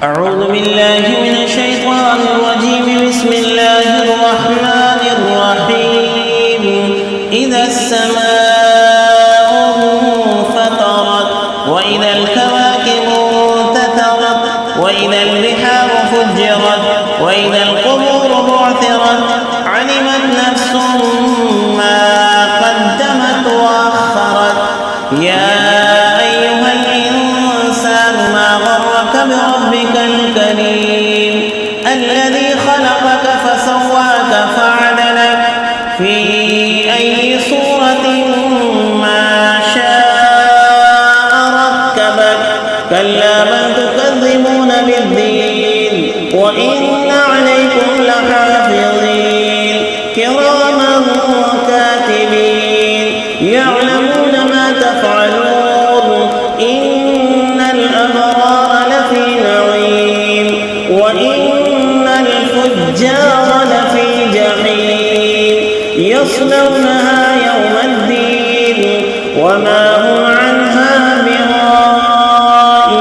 أعوذ بالله من الشيطان الرجيم. بسم الله الرحمن الرحيم. إذا السماء انفطرت وإذا الكواكب انتثرت وإذا البحار فجرت وإذا القبور بعثرت علمت نفس ما قدمت وأخرت. يا أيها الإنسان ما غرك بربك الكريم الذي خلقك فسواك فعدلك في أي صورة ما شاء ركبك. كلا بل تكذبون بالدين وإن عليكم لحافظين كراما كاتبين يعلمون ما تفعلون. إن الأبرار لفي نعيم وإن الفجار لفي جحيم يصلونها يوم الدين وما هم عنها بغائبين.